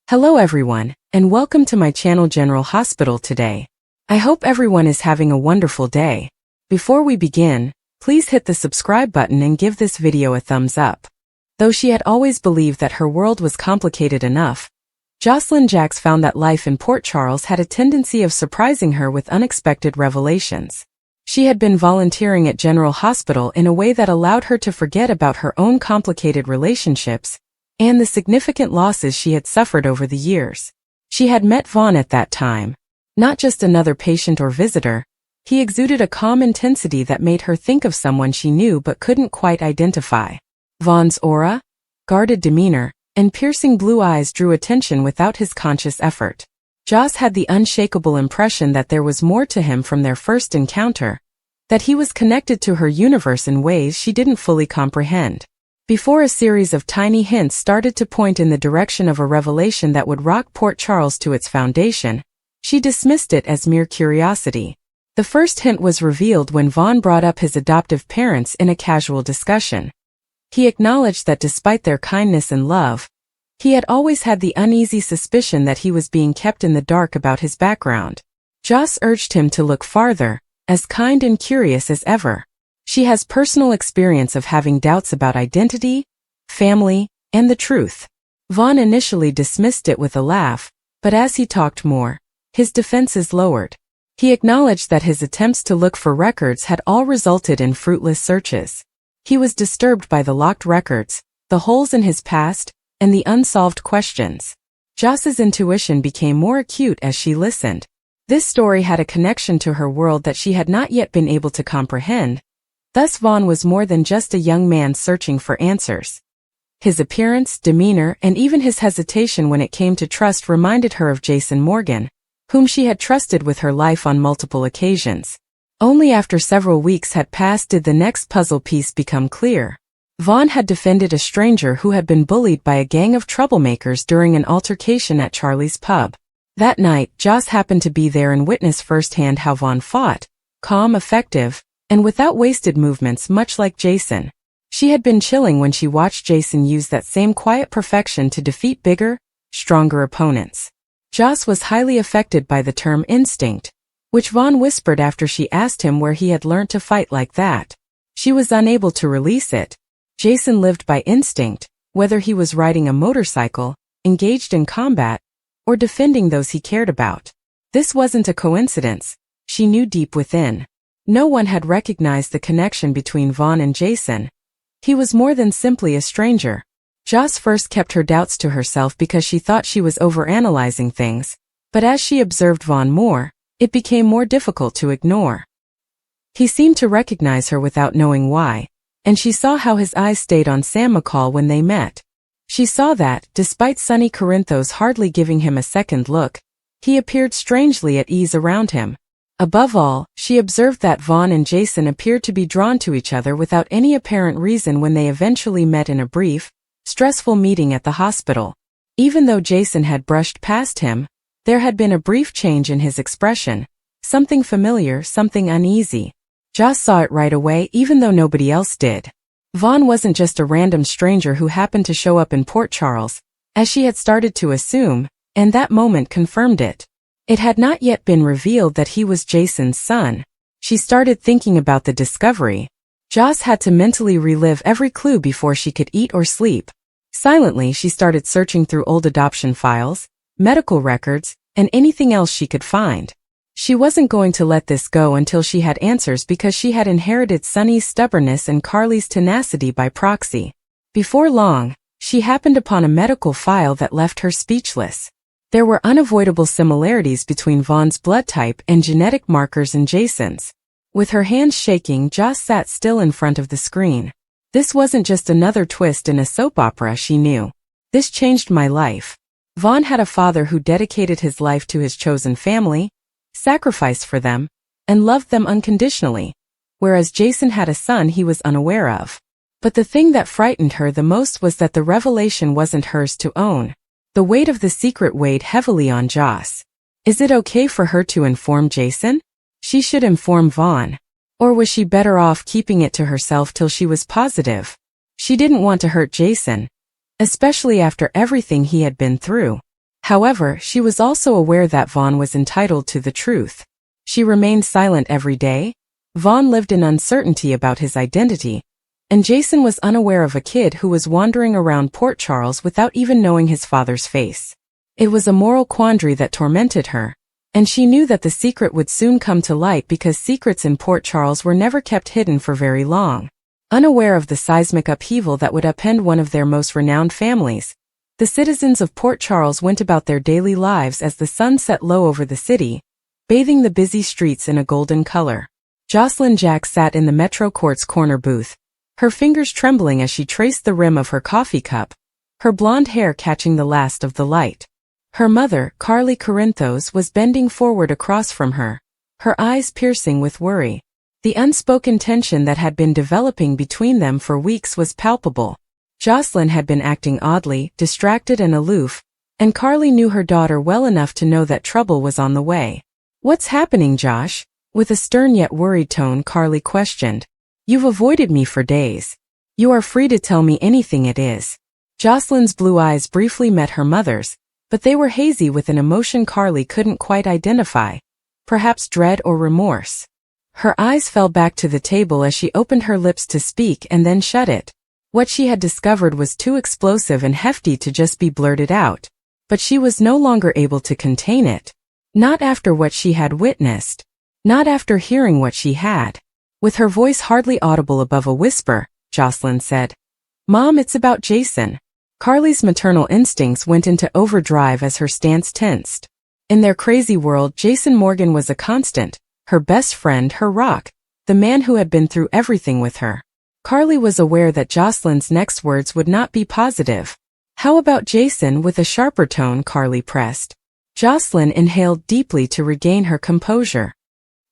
Hello everyone, and welcome to my channel General Hospital today. I hope everyone is having a wonderful day. Before we begin, please hit the subscribe button and give this video a thumbs up. Though she had always believed that her world was complicated enough, Jocelyn Jacks found that life in Port Charles had a tendency of surprising her with unexpected revelations. She had been volunteering at General Hospital in a way that allowed her to forget about her own complicated relationships and the significant losses she had suffered over the years. She had met Vaughn at that time. Not just another patient or visitor, he exuded a calm intensity that made her think of someone she knew but couldn't quite identify. Vaughn's aura, guarded demeanor, and piercing blue eyes drew attention without his conscious effort. Joss had the unshakable impression that there was more to him from their first encounter, that he was connected to her universe in ways she didn't fully comprehend. Before a series of tiny hints started to point in the direction of a revelation that would rock Port Charles to its foundation, she dismissed it as mere curiosity. The first hint was revealed when Vaughn brought up his adoptive parents in a casual discussion. He acknowledged that despite their kindness and love, he had always had the uneasy suspicion that he was being kept in the dark about his background. Joss urged him to look farther, as kind and curious as ever. She has personal experience of having doubts about identity, family, and the truth. Vaughn initially dismissed it with a laugh, but as he talked more, his defenses lowered. He acknowledged that his attempts to look for records had all resulted in fruitless searches. He was disturbed by the locked records, the holes in his past, and the unsolved questions. Joss's intuition became more acute as she listened. This story had a connection to her world that she had not yet been able to comprehend. Thus Vaughn was more than just a young man searching for answers. His appearance, demeanor, and even his hesitation when it came to trust reminded her of Jason Morgan, whom she had trusted with her life on multiple occasions. Only after several weeks had passed did the next puzzle piece become clear. Vaughn had defended a stranger who had been bullied by a gang of troublemakers during an altercation at Charlie's pub. That night, Joss happened to be there and witnessed firsthand how Vaughn fought, calm, effective, and without wasted movements much like Jason. She had been chilling when she watched Jason use that same quiet perfection to defeat bigger, stronger opponents. Joss was highly affected by the term instinct, which Vaughn whispered after she asked him where he had learned to fight like that. She was unable to release it. Jason lived by instinct, whether he was riding a motorcycle, engaged in combat, or defending those he cared about. This wasn't a coincidence, she knew deep within. No one had recognized the connection between Vaughn and Jason. He was more than simply a stranger. Joss first kept her doubts to herself because she thought she was overanalyzing things, but as she observed Vaughn more, it became more difficult to ignore. He seemed to recognize her without knowing why, and she saw how his eyes stayed on Sam McCall when they met. She saw that, despite Sonny Corinthos hardly giving him a second look, he appeared strangely at ease around him. Above all, she observed that Vaughn and Jason appeared to be drawn to each other without any apparent reason when they eventually met in a brief, stressful meeting at the hospital. Even though Jason had brushed past him, there had been a brief change in his expression, something familiar, something uneasy. Joss saw it right away even though nobody else did. Vaughn wasn't just a random stranger who happened to show up in Port Charles, as she had started to assume, and that moment confirmed it. It had not yet been revealed that he was Jason's son. She started thinking about the discovery. Joss had to mentally relive every clue before she could eat or sleep. Silently, she started searching through old adoption files, medical records, and anything else she could find. She wasn't going to let this go until she had answers because she had inherited Sonny's stubbornness and Carly's tenacity by proxy. Before long, she happened upon a medical file that left her speechless. There were unavoidable similarities between Vaughn's blood type and genetic markers in Jason's. With her hands shaking, Joss sat still in front of the screen. This wasn't just another twist in a soap opera, she knew. This changed my life. Vaughn had a father who dedicated his life to his chosen family, sacrificed for them, and loved them unconditionally, whereas Jason had a son he was unaware of. But the thing that frightened her the most was that the revelation wasn't hers to own. The weight of the secret weighed heavily on Joss. Is it okay for her to inform Jason? She should inform Vaughn. Or was she better off keeping it to herself till she was positive? She didn't want to hurt Jason, especially after everything he had been through. However, she was also aware that Vaughn was entitled to the truth. She remained silent every day. Vaughn lived in uncertainty about his identity, and Jason was unaware of a kid who was wandering around Port Charles without even knowing his father's face. It was a moral quandary that tormented her, and she knew that the secret would soon come to light because secrets in Port Charles were never kept hidden for very long. Unaware of the seismic upheaval that would upend one of their most renowned families, the citizens of Port Charles went about their daily lives as the sun set low over the city, bathing the busy streets in a golden color. Jocelyn Jack sat in the Metro Court's corner booth, her fingers trembling as she traced the rim of her coffee cup, her blonde hair catching the last of the light. Her mother, Carly Corinthos, was bending forward across from her, her eyes piercing with worry. The unspoken tension that had been developing between them for weeks was palpable. Jocelyn had been acting oddly, distracted and aloof, and Carly knew her daughter well enough to know that trouble was on the way. "What's happening, Josh?" With a stern yet worried tone, Carly questioned. "You've avoided me for days. You are free to tell me anything it is." Jocelyn's blue eyes briefly met her mother's, but they were hazy with an emotion Carly couldn't quite identify. Perhaps dread or remorse. Her eyes fell back to the table as she opened her lips to speak and then shut it. What she had discovered was too explosive and hefty to just be blurted out. But she was no longer able to contain it. Not after what she had witnessed. Not after hearing what she had. With her voice hardly audible above a whisper, Jocelyn said, "Mom, it's about Jason." Carly's maternal instincts went into overdrive as her stance tensed. In their crazy world, Jason Morgan was a constant, her best friend, her rock, the man who had been through everything with her. Carly was aware that Jocelyn's next words would not be positive. "How about Jason?" With a sharper tone, Carly pressed. Jocelyn inhaled deeply to regain her composure.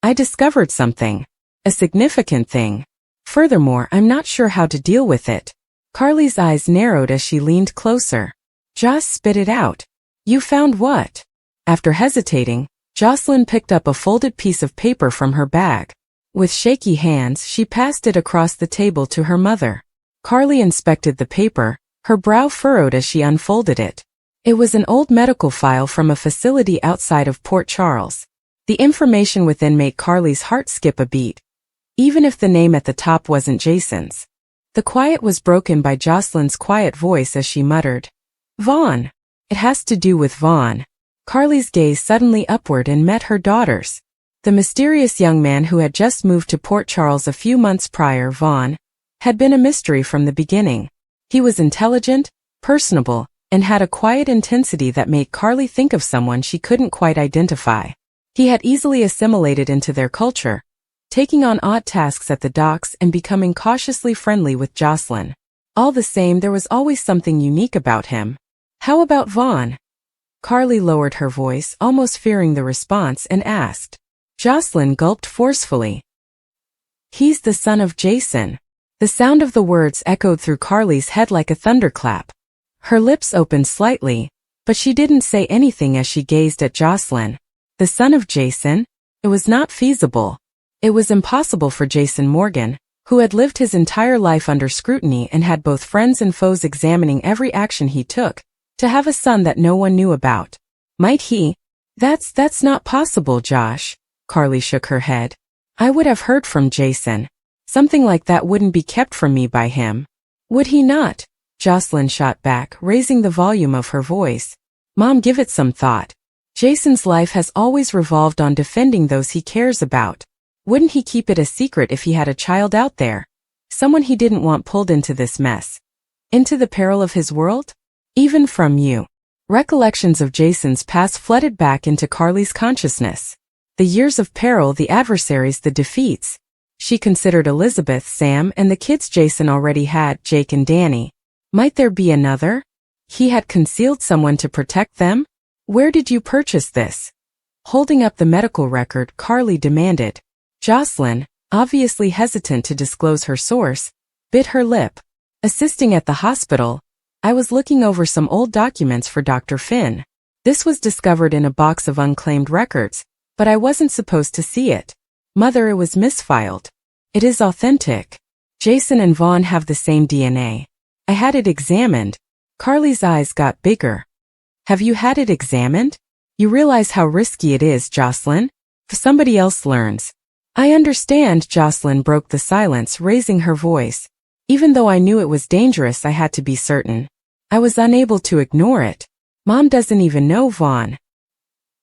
"I discovered something. A significant thing. Furthermore, I'm not sure how to deal with it." Carly's eyes narrowed as she leaned closer. "Joss, spit it out. You found what?" After hesitating, Jocelyn picked up a folded piece of paper from her bag. With shaky hands, she passed it across the table to her mother. Carly inspected the paper, her brow furrowed as she unfolded it. It was an old medical file from a facility outside of Port Charles. The information within made Carly's heart skip a beat, even if the name at the top wasn't Jason's. The quiet was broken by Jocelyn's quiet voice as she muttered, "Vaughn. It has to do with Vaughn." Carly's gaze suddenly upward and met her daughter's. The mysterious young man who had just moved to Port Charles a few months prior, Vaughn, had been a mystery from the beginning. He was intelligent, personable, and had a quiet intensity that made Carly think of someone she couldn't quite identify. He had easily assimilated into their culture, taking on odd tasks at the docks and becoming cautiously friendly with Jocelyn. All the same, there was always something unique about him. "How about Vaughn?" Carly lowered her voice, almost fearing the response, and asked. Jocelyn gulped forcefully. "He's the son of Jason." The sound of the words echoed through Carly's head like a thunderclap. Her lips opened slightly, but she didn't say anything as she gazed at Jocelyn. The son of Jason? It was not feasible. It was impossible for Jason Morgan, who had lived his entire life under scrutiny and had both friends and foes examining every action he took, to have a son that no one knew about. Might he? That's not possible, Josh." Carly shook her head. "I would have heard from Jason. Something like that wouldn't be kept from me by him." "Would he not?" Jocelyn shot back, raising the volume of her voice. "Mom, give it some thought. Jason's life has always revolved on defending those he cares about. Wouldn't he keep it a secret if he had a child out there? Someone he didn't want pulled into this mess? Into the peril of his world? Even from you." Recollections of Jason's past flooded back into Carly's consciousness. The years of peril, the adversaries, the defeats. She considered Elizabeth, Sam, and the kids Jason already had, Jake and Danny. Might there be another? He had concealed someone to protect them? "Where did you purchase this?" Holding up the medical record, Carly demanded. Jocelyn, obviously hesitant to disclose her source, bit her lip. "Assisting at the hospital. I was looking over some old documents for Dr. Finn. This was discovered in a box of unclaimed records, but I wasn't supposed to see it. Mother, it was misfiled. It is authentic. Jason and Vaughn have the same DNA. I had it examined." Carly's eyes got bigger. Have you had it examined? You realize how risky it is, Jocelyn? If somebody else learns. I understand, Jocelyn broke the silence, raising her voice. Even though I knew it was dangerous, I had to be certain. I was unable to ignore it. Mom doesn't even know Vaughn.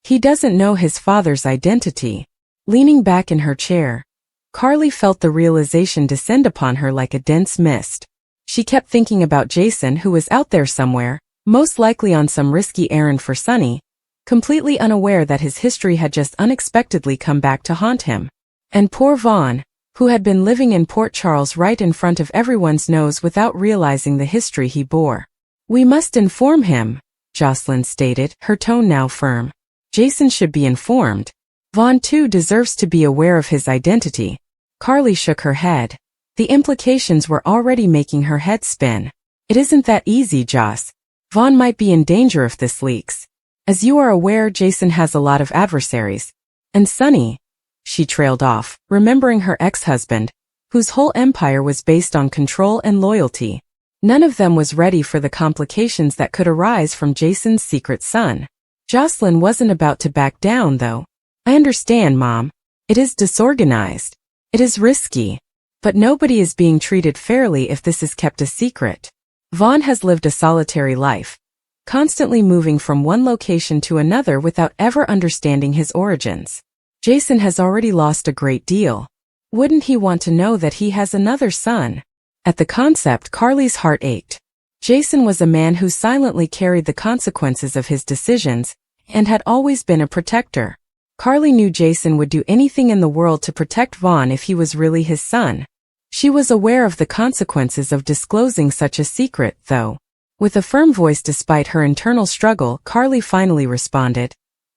He doesn't know his father's identity. Leaning back in her chair, Carly felt the realization descend upon her like a dense mist. She kept thinking about Jason, who was out there somewhere, most likely on some risky errand for Sunny, completely unaware that his history had just unexpectedly come back to haunt him. And poor Vaughn, who had been living in Port Charles right in front of everyone's nose without realizing the history he bore. We must inform him, Jocelyn stated, her tone now firm. Jason should be informed. Vaughn too deserves to be aware of his identity. Carly shook her head. The implications were already making her head spin. It isn't that easy, Joss. Vaughn might be in danger if this leaks. As you are aware, Jason has a lot of adversaries. And Sunny, she trailed off, remembering her ex-husband, whose whole empire was based on control and loyalty. None of them was ready for the complications that could arise from Jason's secret son. Jocelyn wasn't about to back down, though. I understand, Mom. It is disorganized. It is risky. But nobody is being treated fairly if this is kept a secret. Vaughn has lived a solitary life, constantly moving from one location to another without ever understanding his origins. Jason has already lost a great deal. Wouldn't he want to know that he has another son? At the concept, Carly's heart ached. Jason was a man who silently carried the consequences of his decisions and had always been a protector. Carly knew Jason would do anything in the world to protect Vaughn if he was really his son. She was aware of the consequences of disclosing such a secret, though. With a firm voice despite her internal struggle, Carly finally responded,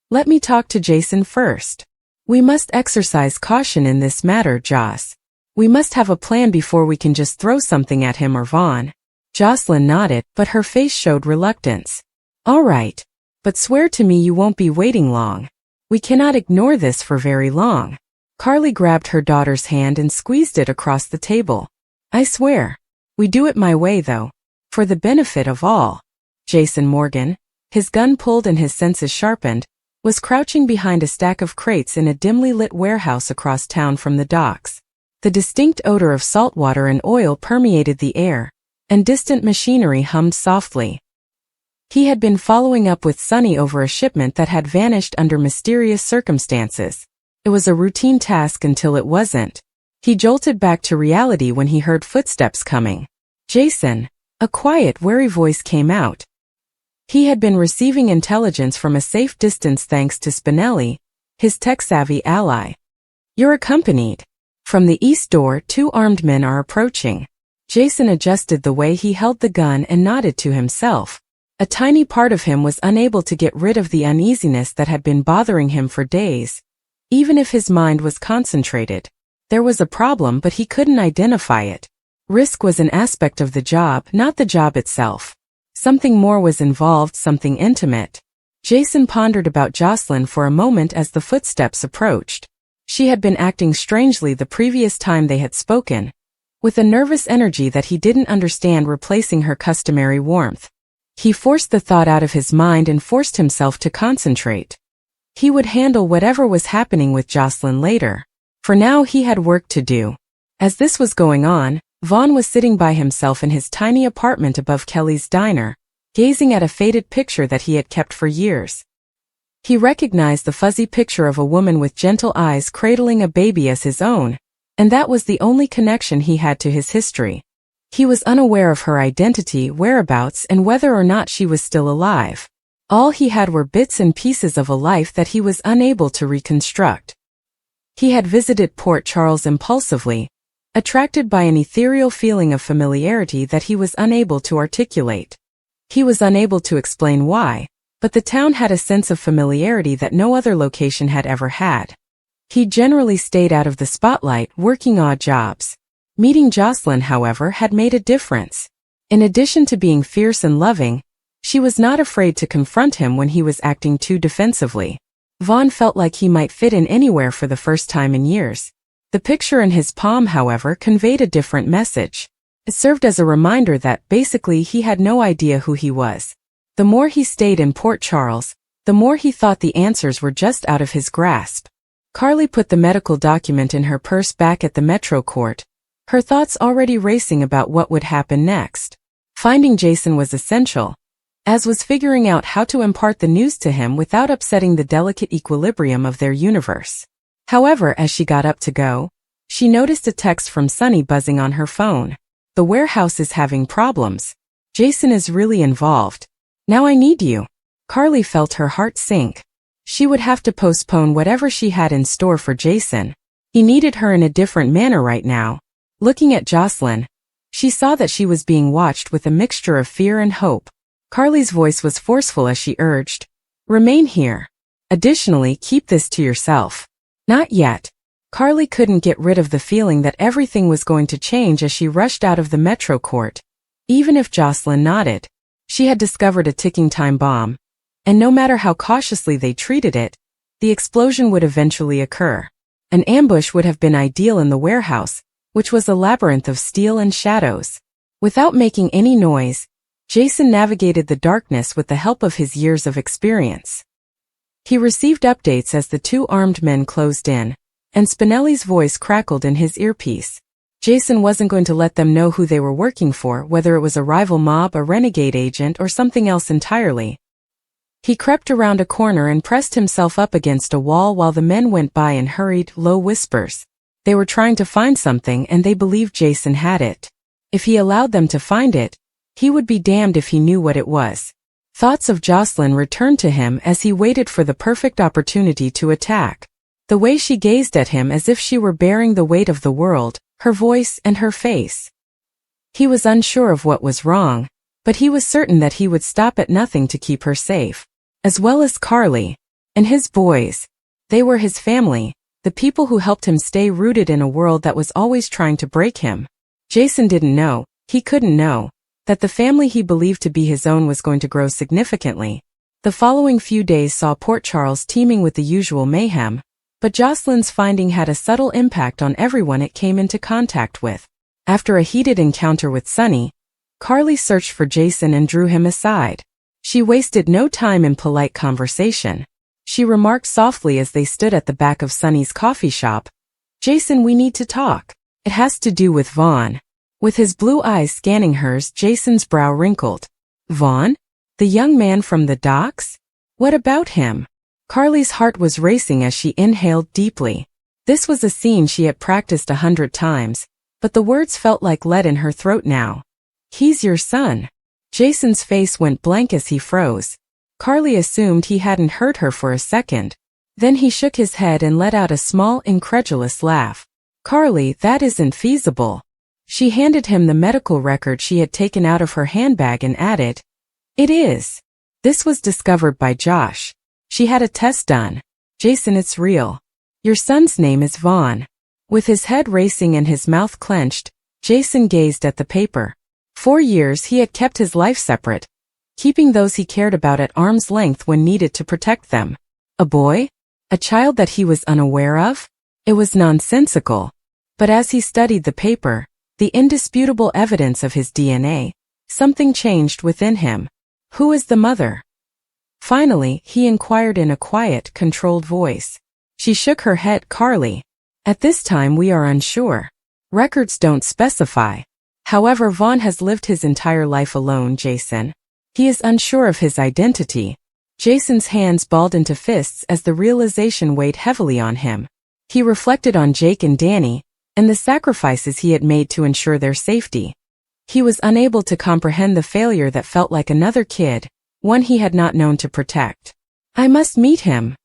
"Let me talk to Jason first. We must exercise caution in this matter, Joss. We must have a plan before we can just throw something at him or Vaughn." Jocelyn nodded, but her face showed reluctance. "All right. But swear to me you won't be waiting long. We cannot ignore this for very long." Carly grabbed her daughter's hand and squeezed it across the table. "I swear. We do it my way, though. For the benefit of all." Jason Morgan, his gun pulled and his senses sharpened, was crouching behind a stack of crates in a dimly lit warehouse across town from the docks. The distinct odor of salt water and oil permeated the air, and distant machinery hummed softly. He had been following up with Sunny over a shipment that had vanished under mysterious circumstances. It was a routine task until it wasn't. He jolted back to reality when he heard footsteps coming. "Jason," a quiet, wary voice came out. He had been receiving intelligence from a safe distance thanks to Spinelli, his tech-savvy ally. "You're accompanied. From the east door, 2 armed men are approaching." Jason adjusted the way he held the gun and nodded to himself. A tiny part of him was unable to get rid of the uneasiness that had been bothering him for days. Even if his mind was concentrated, there was a problem, but he couldn't identify it. Risk was an aspect of the job, not the job itself. Something more was involved, something intimate. Jason pondered about Jocelyn for a moment as the footsteps approached. She had been acting strangely the previous time they had spoken, with a nervous energy that he didn't understand replacing her customary warmth. He forced the thought out of his mind and forced himself to concentrate. He would handle whatever was happening with Jocelyn later. For now he had work to do. As this was going on, Vaughn was sitting by himself in his tiny apartment above Kelly's diner, gazing at a faded picture that he had kept for years. He recognized the fuzzy picture of a woman with gentle eyes cradling a baby as his own, and that was the only connection he had to his history. He was unaware of her identity, whereabouts, and whether or not she was still alive. All he had were bits and pieces of a life that he was unable to reconstruct. He had visited Port Charles impulsively, attracted by an ethereal feeling of familiarity that he was unable to articulate. He was unable to explain why, but the town had a sense of familiarity that no other location had ever had. He generally stayed out of the spotlight, working odd jobs. Meeting Jocelyn, however, had made a difference. In addition to being fierce and loving, she was not afraid to confront him when he was acting too defensively. Vaughn felt like he might fit in anywhere for the first time in years. The picture in his palm, however, conveyed a different message. It served as a reminder that, basically, he had no idea who he was. The more he stayed in Port Charles, the more he thought the answers were just out of his grasp. Carly put the medical document in her purse back at the Metro Court, her thoughts already racing about what would happen next. Finding Jason was essential, as was figuring out how to impart the news to him without upsetting the delicate equilibrium of their universe. However, as she got up to go, she noticed a text from Sunny buzzing on her phone. The warehouse is having problems. Jason is really involved. Now I need you. Carly felt her heart sink. She would have to postpone whatever she had in store for Jason. He needed her in a different manner right now. Looking at Jocelyn, she saw that she was being watched with a mixture of fear and hope. Carly's voice was forceful as she urged, "Remain here. Additionally, keep this to yourself." Not yet. Carly couldn't get rid of the feeling that everything was going to change as she rushed out of the Metro Court. Even if Jocelyn nodded, she had discovered a ticking time bomb, and no matter how cautiously they treated it, the explosion would eventually occur. An ambush would have been ideal in the warehouse, which was a labyrinth of steel and shadows. Without making any noise, Jason navigated the darkness with the help of his years of experience. He received updates as the two armed men closed in, and Spinelli's voice crackled in his earpiece. Jason wasn't going to let them know who they were working for, whether it was a rival mob, a renegade agent, or something else entirely. He crept around a corner and pressed himself up against a wall while the men went by in hurried, low whispers. They were trying to find something and they believed Jason had it. If he allowed them to find it, he would be damned if he knew what it was. Thoughts of Jocelyn returned to him as he waited for the perfect opportunity to attack. The way she gazed at him as if she were bearing the weight of the world, her voice and her face. He was unsure of what was wrong, but he was certain that he would stop at nothing to keep her safe. As well as Carly and his boys. They were his family, the people who helped him stay rooted in a world that was always trying to break him. Jason didn't know, he couldn't know, that the family he believed to be his own was going to grow significantly. The following few days saw Port Charles teeming with the usual mayhem, but Jocelyn's finding had a subtle impact on everyone it came into contact with. After a heated encounter with Sunny, Carly searched for Jason and drew him aside. She wasted no time in polite conversation. She remarked softly as they stood at the back of Sunny's coffee shop, "Jason, we need to talk. It has to do with Vaughn." With his blue eyes scanning hers, Jason's brow wrinkled. "Vaughn? The young man from the docks? What about him?" Carly's heart was racing as she inhaled deeply. This was a scene she had practiced 100 times, but the words felt like lead in her throat now. "He's your son." Jason's face went blank as he froze. Carly assumed he hadn't heard her for a second. Then he shook his head and let out a small, incredulous laugh. "Carly, that isn't feasible." She handed him the medical record she had taken out of her handbag and added, "It is. This was discovered by Josh. She had a test done. Jason, it's real. Your son's name is Vaughn." With his head racing and his mouth clenched, Jason gazed at the paper. 4 years he had kept his life separate, keeping those he cared about at arm's length when needed to protect them. A boy? A child that he was unaware of? It was nonsensical. But as he studied the paper, the indisputable evidence of his DNA, something changed within him. Who is the mother? Finally, he inquired in a quiet, controlled voice. She shook her head. "Carly, at this time we are unsure. Records don't specify. However, Vaughn has lived his entire life alone, Jason. He is unsure of his identity." Jason's hands balled into fists as the realization weighed heavily on him. He reflected on Jake and Danny, and the sacrifices he had made to ensure their safety. He was unable to comprehend the failure that felt like another kid, one he had not known to protect. "I must meet him,"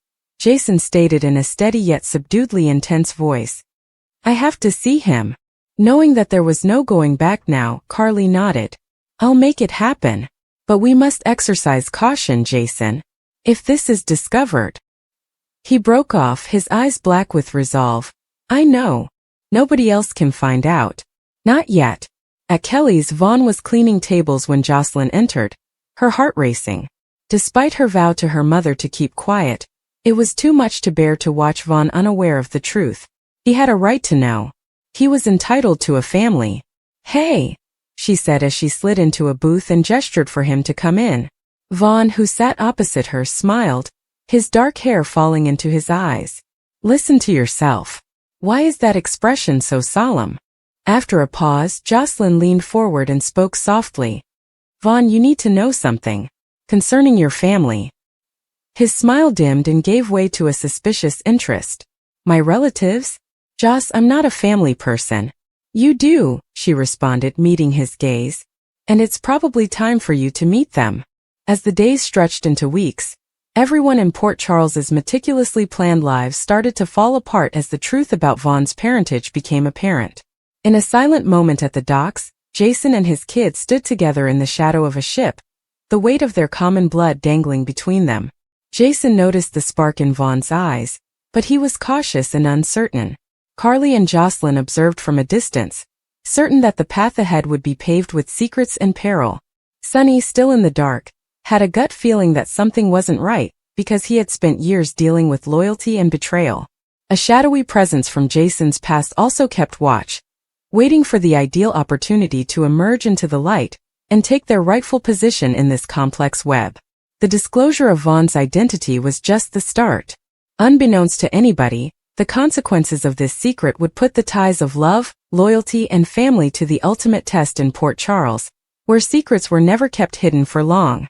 Jason stated in a steady yet subduedly intense voice. "I have to see him." Knowing that there was no going back now, Carly nodded. "I'll make it happen. But we must exercise caution, Jason. If this is discovered..." He broke off, his eyes black with resolve. "I know. Nobody else can find out. Not yet." At Kelly's, Vaughn was cleaning tables when Jocelyn entered, her heart racing. Despite her vow to her mother to keep quiet, it was too much to bear to watch Vaughn unaware of the truth. He had a right to know. He was entitled to a family. "Hey," she said as she slid into a booth and gestured for him to come in. Vaughn, who sat opposite her, smiled, his dark hair falling into his eyes. Listen to yourself. Why is that expression so solemn? After a pause, Jocelyn leaned forward and spoke softly. Vaughn, you need to know something. Concerning your family. His smile dimmed and gave way to a suspicious interest. My relatives? Joss, I'm not a family person. You do, she responded, meeting his gaze. And it's probably time for you to meet them. As the days stretched into weeks, everyone in Port Charles's meticulously planned lives started to fall apart as the truth about Vaughn's parentage became apparent. In a silent moment at the docks, Jason and his kids stood together in the shadow of a ship, the weight of their common blood dangling between them. Jason noticed the spark in Vaughn's eyes, but he was cautious and uncertain. Carly and Jocelyn observed from a distance, certain that the path ahead would be paved with secrets and peril. Sonny, still in the dark, had a gut feeling that something wasn't right, because he had spent years dealing with loyalty and betrayal. A shadowy presence from Jason's past also kept watch, waiting for the ideal opportunity to emerge into the light and take their rightful position in this complex web. The disclosure of Vaughn's identity was just the start. Unbeknownst to anybody, the consequences of this secret would put the ties of love, loyalty, and family to the ultimate test in Port Charles, where secrets were never kept hidden for long.